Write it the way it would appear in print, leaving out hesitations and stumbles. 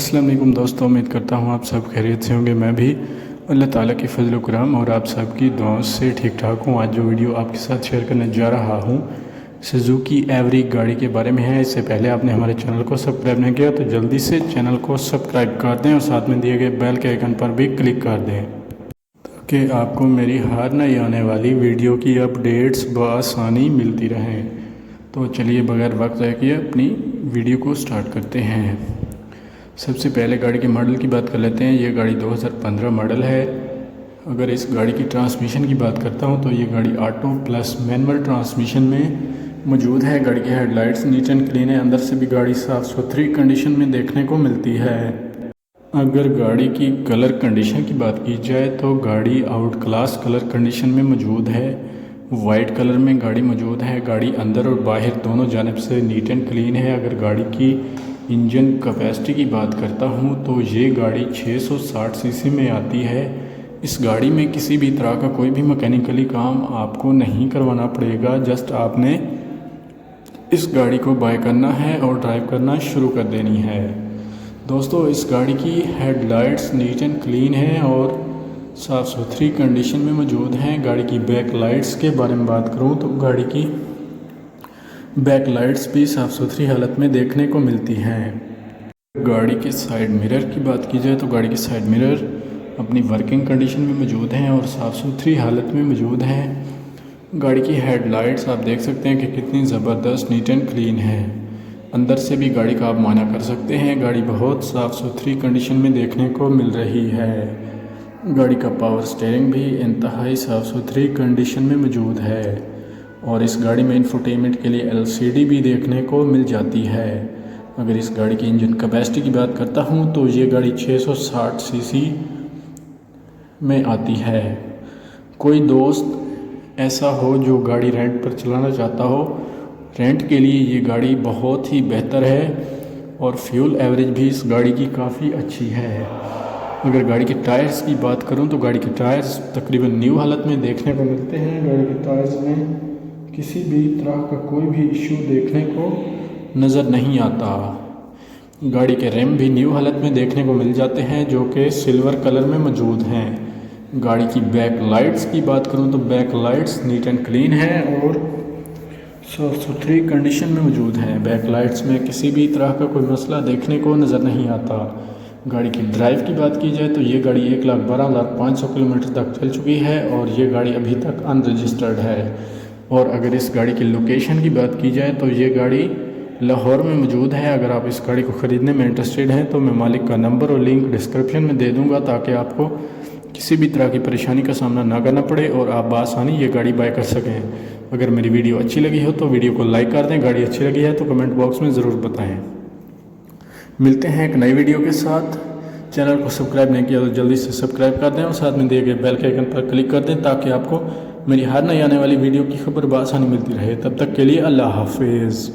अस्सलाम वालेकुम दोस्तों, उम्मीद करता हूँ आप सब खैरियत से होंगे। मैं भी अल्लाह ताला की फजल करम और आप सब की दुआओं से ठीक ठाक हूँ। आज जो वीडियो आपके साथ शेयर करने जा रहा हूँ सुजुकी एवरी गाड़ी के बारे में है। इससे पहले आपने हमारे चैनल को सब्सक्राइब नहीं किया तो जल्दी से चैनल को सब्सक्राइब कर दें और साथ में दिए गए बेल के आइकन पर भी क्लिक कर दें ताकि आपको मेरी हर नई आने वाली वीडियो की अपडेट्स बआसानी मिलती रहें। तो चलिए बगैर वक्त ज़ाया किए अपनी वीडियो को स्टार्ट करते हैं। सबसे पहले गाड़ी के मॉडल की बात कर लेते हैं। ये गाड़ी 2015 मॉडल है। अगर इस गाड़ी की ट्रांसमिशन की बात करता हूँ तो ये गाड़ी ऑटो प्लस मैनुअल ट्रांसमिशन में मौजूद है। गाड़ी की हेडलाइट्स नीट एंड क्लीन है। अंदर से भी गाड़ी साफ़ सुथरी कंडीशन में देखने को मिलती है। अगर गाड़ी की कलर कंडीशन की बात की जाए तो गाड़ी आउट क्लास कलर कंडीशन में मौजूद है। वाइट कलर में गाड़ी मौजूद है। गाड़ी अंदर और बाहर दोनों जानब से नीट एंड क्लीन है। अगर गाड़ी की इंजन कैपेसिटी की बात करता हूँ तो ये गाड़ी 660 सीसी में आती है। इस गाड़ी में किसी भी तरह का कोई भी मैकेनिकली काम आपको नहीं करवाना पड़ेगा। जस्ट आपने इस गाड़ी को बाय करना है और ड्राइव करना शुरू कर देनी है। दोस्तों, इस गाड़ी की हेडलाइट्स नीट एंड क्लीन है और साफ़ सुथरी कंडीशन में मौजूद हैं। गाड़ी की बैक लाइट्स के बारे में बात करूँ तो गाड़ी की बैक लाइट्स भी साफ़ सुथरी हालत में देखने को मिलती हैं। गाड़ी के साइड मिरर की बात की जाए तो गाड़ी के साइड मिरर अपनी वर्किंग कंडीशन में मौजूद हैं और साफ़ सुथरी हालत में मौजूद हैं। गाड़ी की हेडलाइट्स आप देख सकते हैं कि कितनी ज़बरदस्त नीट एंड क्लीन है। अंदर से भी गाड़ी का आप मायना कर सकते हैं। गाड़ी बहुत साफ़ सुथरी कंडीशन में देखने को मिल रही है। गाड़ी का पावर स्टीयरिंग भी इंतहाई साफ़ सुथरी कंडीशन में मौजूद है और इस गाड़ी में इंफोटेनमेंट के लिए LCD भी देखने को मिल जाती है। अगर इस गाड़ी की इंजन कैपेसिटी की बात करता हूँ तो ये गाड़ी 660 सीसी में आती है। कोई दोस्त ऐसा हो जो गाड़ी रेंट पर चलाना चाहता हो, रेंट के लिए ये गाड़ी बहुत ही बेहतर है और फ्यूल एवरेज भी इस गाड़ी की काफ़ी अच्छी है। अगर गाड़ी के टायर्स की बात करूं तो गाड़ी के टायर्स तकरीबन न्यू हालत में देखने को मिलते हैं। गाड़ी के टायर्स में किसी भी तरह का कोई भी इशू देखने को नज़र नहीं आता। गाड़ी के रिम भी न्यू हालत में देखने को मिल जाते हैं जो कि सिल्वर कलर में मौजूद हैं। गाड़ी की बैक लाइट्स की बात करूं तो back lights neat and clean है और साफ़ सुथरी कंडीशन में मौजूद है। बैक लाइट्स में किसी भी तरह का कोई मसला देखने को नज़र नहीं आता। गाड़ी की ड्राइव की बात की जाए तो ये गाड़ी 1,12,500 किलोमीटर तक चल चुकी है और ये गाड़ी अभी तक अनरजिस्टर्ड है। और अगर इस गाड़ी की लोकेशन की बात की जाए तो ये गाड़ी लाहौर में मौजूद है। अगर आप इस गाड़ी को ख़रीदने में इंटरेस्टेड हैं तो मैं मालिक का नंबर और लिंक डिस्क्रिप्शन में दे दूंगा ताकि आपको किसी भी तरह की परेशानी का सामना ना करना पड़े और आप बआसानी ये गाड़ी बाय कर सकें। अगर मेरी वीडियो अच्छी लगी हो तो वीडियो को लाइक कर दें। गाड़ी अच्छी लगी है तो कमेंट बॉक्स में ज़रूर बताएँ। मिलते हैं एक नई वीडियो के साथ। चैनल को सब्सक्राइब नहीं किया तो जल्दी से सब्सक्राइब कर दें और साथ में दिए गए बेल के आइकन पर क्लिक कर दें ताकि आपको मेरी हर नई आने वाली वीडियो की खबर बआसानी मिलती रहे। तब तक के लिए अल्लाह हाफिज़।